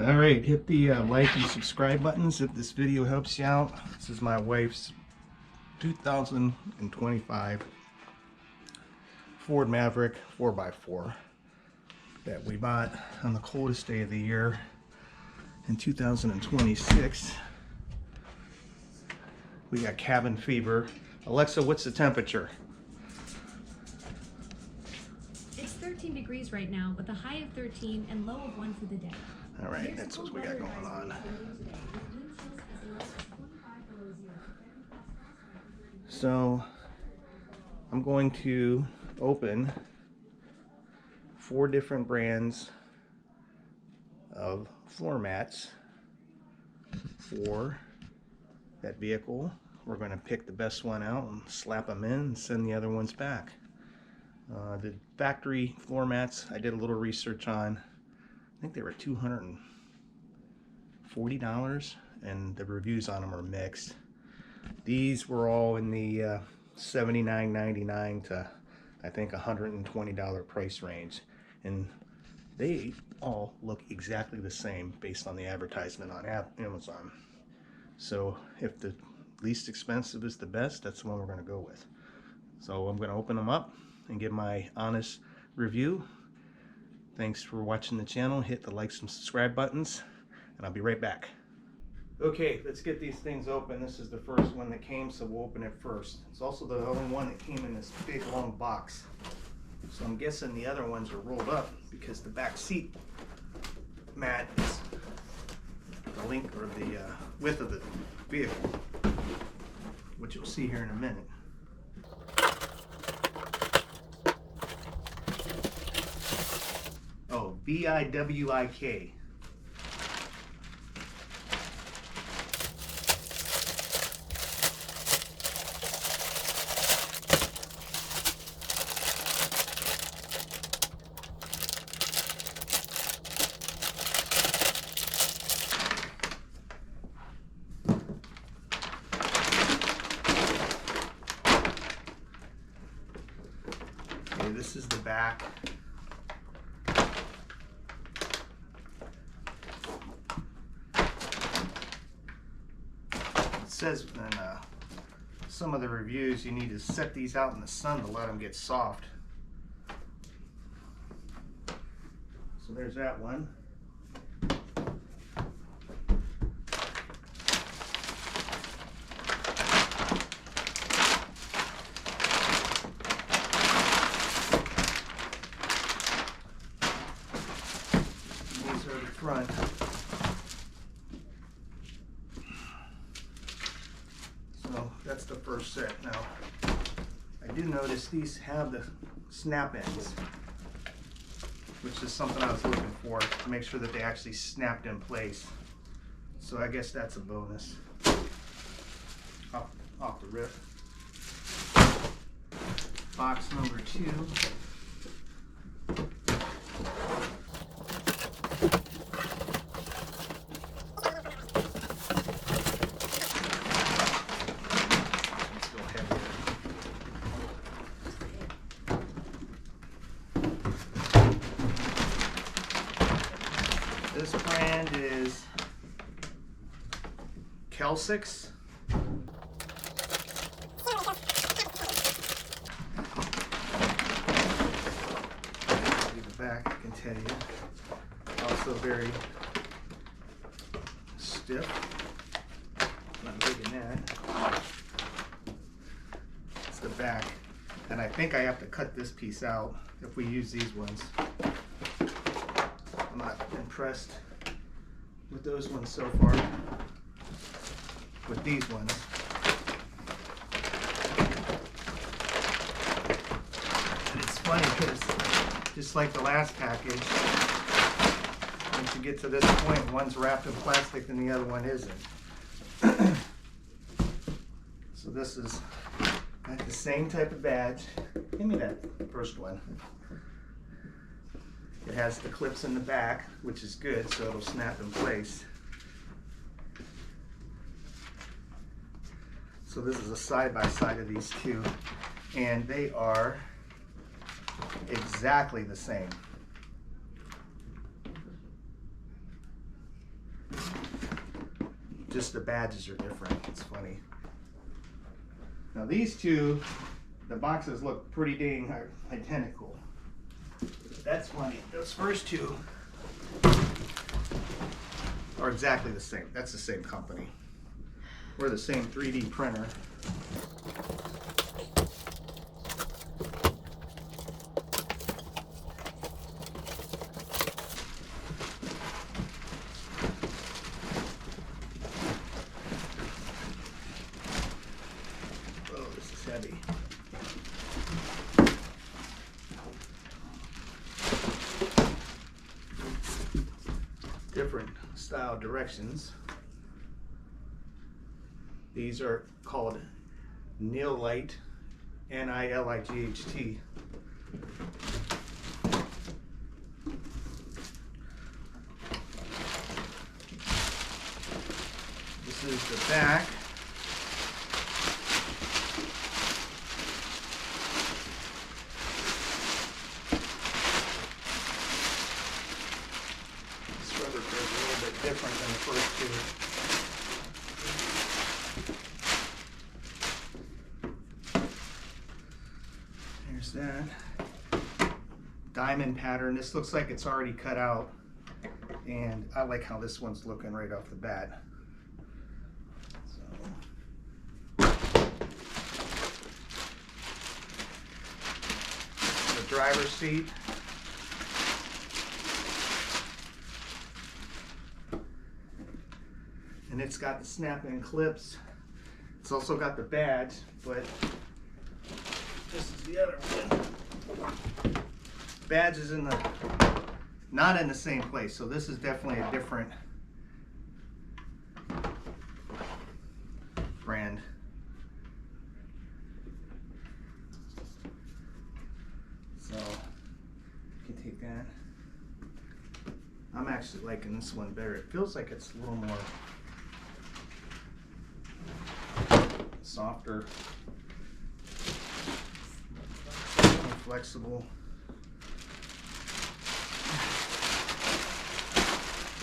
All right, hit the like and subscribe buttons if this video helps you out. This is my wife's 2025 Ford Maverick 4x4 that we bought on the coldest day of the year in 2026. We got cabin fever. Alexa, what's the temperature? It's 13 degrees right now with a high of 13 and low of 1 for the day. All right, that's what we got going on. So I'm going to open 4 different brands of floor mats for that vehicle. We're going to pick the best one out and slap them in and send the other ones back. The factory floor mats I did a little research on. I think they were $240 and the reviews on them are mixed. These were all in the $79.99 to I think $120 price range, and they all look exactly the same based on the advertisement on Amazon. So if the least expensive is the best, that's the one we're going to go with. So I'm going to open them up and give my honest review. Thanks for watching the channel. Hit the likes and subscribe buttons, and I'll be right back. Okay, let's get these things open. This is the first one that came, so we'll open it first. It's also the only one that came in this big long box. So I'm guessing the other ones are rolled up because the back seat mat is the length or the width of the vehicle, which you'll see here in a minute. Oh, VIWIK. Okay, this is the back. It says in some of the reviews you need to set these out in the sun to let them get soft. So there's that one. These are the front. So that's the first set. Now, I do notice these have the snap ends, which is something I was looking for, to make sure that they actually snapped in place. So I guess that's a bonus. Off the rip. Box number 2. This brand is KELCSEECS. The back, I can tell you, also very stiff. Not digging that. It's the back, and I think I have to cut this piece out if we use these ones. I'm not impressed with those ones so far. With these ones, and it's funny because just like the last package, once you get to this point, one's wrapped in plastic and the other one isn't. So this is got the same type of badge. Give me that first one. It has the clips in the back, which is good, so it'll snap in place. So this is a side-by-side of these two, and they are exactly the same. Just the badges are different. It's funny. Now these two, the boxes look pretty dang identical. That's funny. Those first two are exactly the same. That's the same company. We're the same 3D printer. Oh, this is heavy. Different style directions. These are called Nilight, Nilight. This is the back. This rubber is a little bit different than the first two. There's that diamond pattern. This looks like it's already cut out, and I like how this one's looking right off the bat. So, the driver's seat. And it's got the snap-in clips. It's also got the badge, but this is the other one. Badge is not in the same place, so this is definitely a different brand. So you can take that. I'm actually liking this one better. It feels like it's a little more softer, more flexible.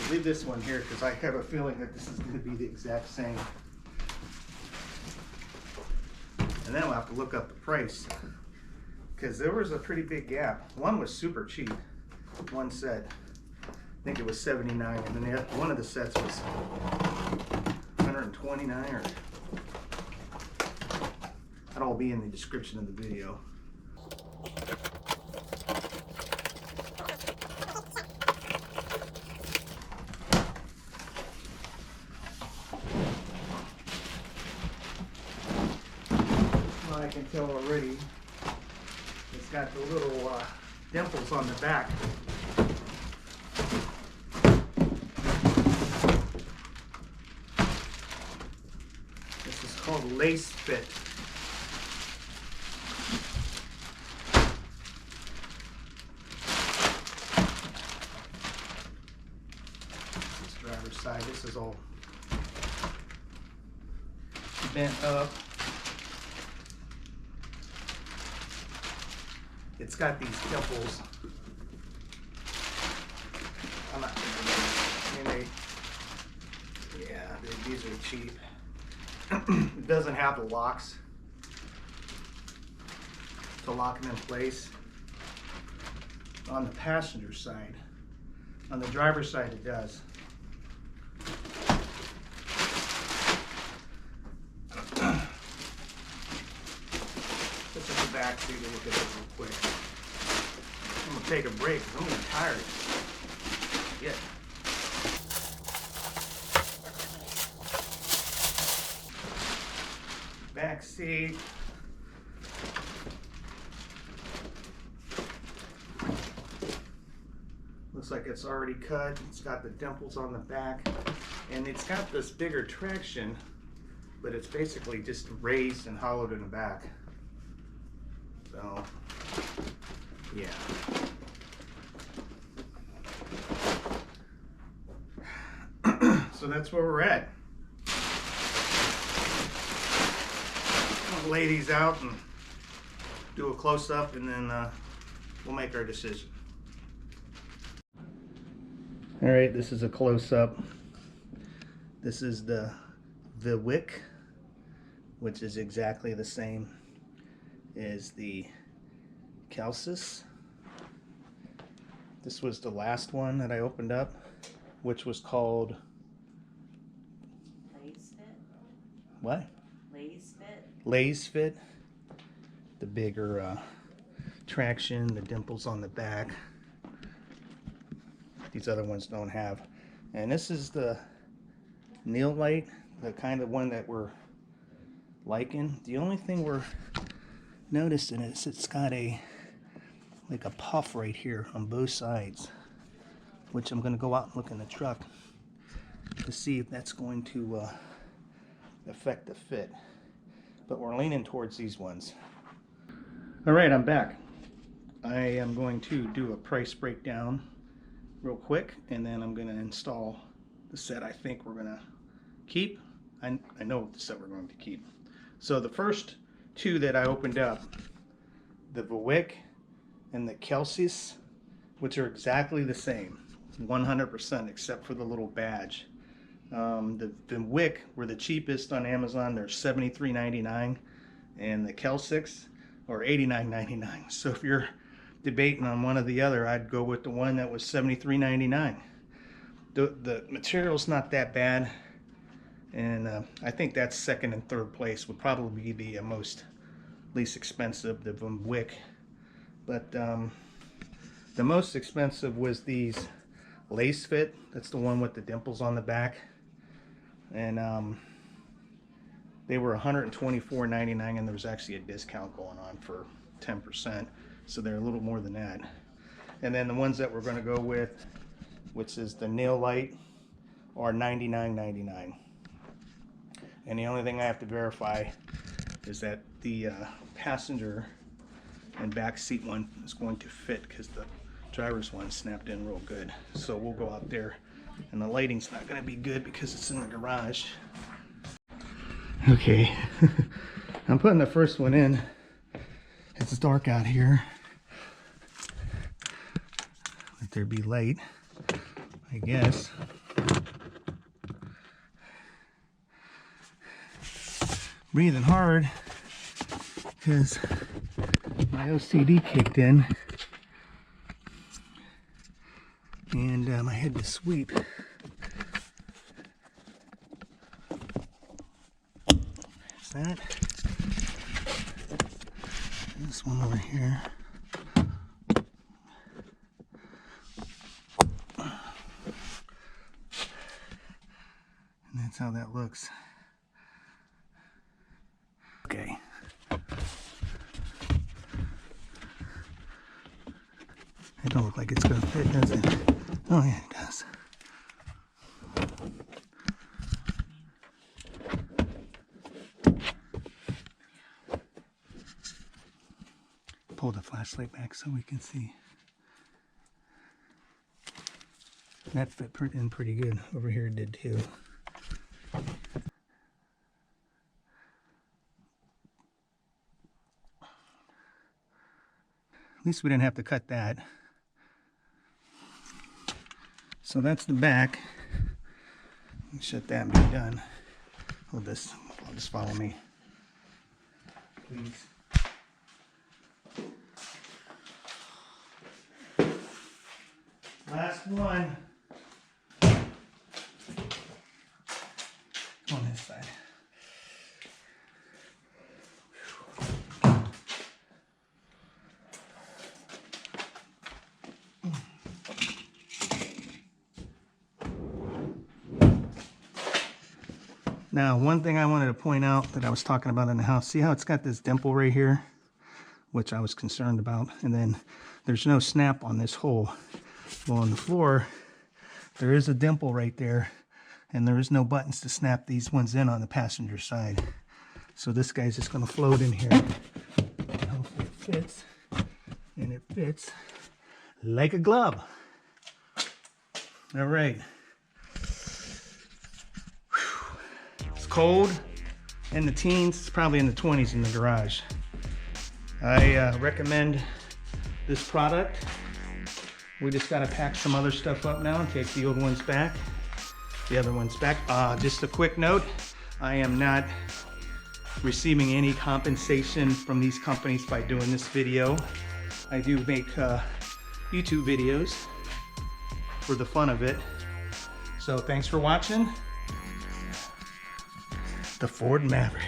I'll leave this one here because I have a feeling that this is going to be the exact same. And then we'll have to look up the price because there was a pretty big gap. One was super cheap. One set, I think it was $79, and then one of the sets was $129 or. That'll all be in the description of the video. Well, I can tell already it's got the little dimples on the back. This is called LASFIT. Driver's side, this is all bent up. It's got these dimples. These are cheap. It doesn't have the locks to lock them in place. On the passenger side, on the driver's side it does. Let's at the back so you can look at this real quick. I'm gonna take a break because I'm getting tired. Yeah. Back seat. Looks like it's already cut. It's got the dimples on the back, and it's got this bigger traction, but it's basically just raised and hollowed in the back. So, yeah. So that's where we're at. I'll lay these out and do a close-up, and then we'll make our decision. All right, this is a close-up. This is the VIWIK, which is exactly the same as the KELCSEECS. This was the last one that I opened up, which was called LASFIT. what? LASFIT. LASFIT. The bigger traction, the dimples on the back. These other ones don't have. And this is the Nilight, the kind of one that we're liking. The only thing we're noticing is it's got like a puff right here on both sides, which I'm going to go out and look in the truck to see if that's going to affect the fit. But we're leaning towards these ones. Alright, I'm back. I am going to do a price breakdown real quick, and then I'm going to install the set I think we're going to keep. I know the set we're going to keep. So the first two that I opened up, the VIWIK and the KELCSEECS, which are exactly the same, 100% except for the little badge. The VIWIK were the cheapest on Amazon. They're $73.99, and the KELCSEECS are $89.99. So if you're debating on one or the other, I'd go with the one that was $73.99. The material's not that bad, and I think that's second and third place would probably be the least expensive, the VIWIK. But the most expensive was these LASFIT. That's the one with the dimples on the back, and they were $124.99, and there was actually a discount going on for 10%, so they're a little more than that. And then the ones that we're going to go with, which is the Nilight, are $99.99. And the only thing I have to verify is that the passenger and back seat one is going to fit, because the driver's one snapped in real good. So we'll go out there, and the lighting's not going to be good because it's in the garage. Okay, I'm putting the first one in. It's dark out here. Let there be light, I guess. Breathing hard because my OCD kicked in, and I had to sweep. There's that. This one over here. And that's how that looks. Okay. It don't look like it's going to fit, does it? Oh yeah, it does. Pull the flashlight back so we can see. That fit in pretty good. Over here it did too. At least we didn't have to cut that. So that's the back. Shut that and be done. Hold this. Just follow me, please. Last one. On this side. Now, one thing I wanted to point out that I was talking about in the house, see how it's got this dimple right here, which I was concerned about, and then there's no snap on this hole. Well, on the floor, there is a dimple right there, and there is no buttons to snap these ones in on the passenger side. So this guy's just going to float in here. Hopefully it fits, and it fits like a glove. All right. Cold in the teens, it's probably in the 20s in the garage. I recommend this product. We just got to pack some other stuff up now and take the old ones back. The other one's back. Just a quick note, I am not receiving any compensation from these companies by doing this video. I do make YouTube videos for the fun of it. So thanks for watching. The Ford Maverick.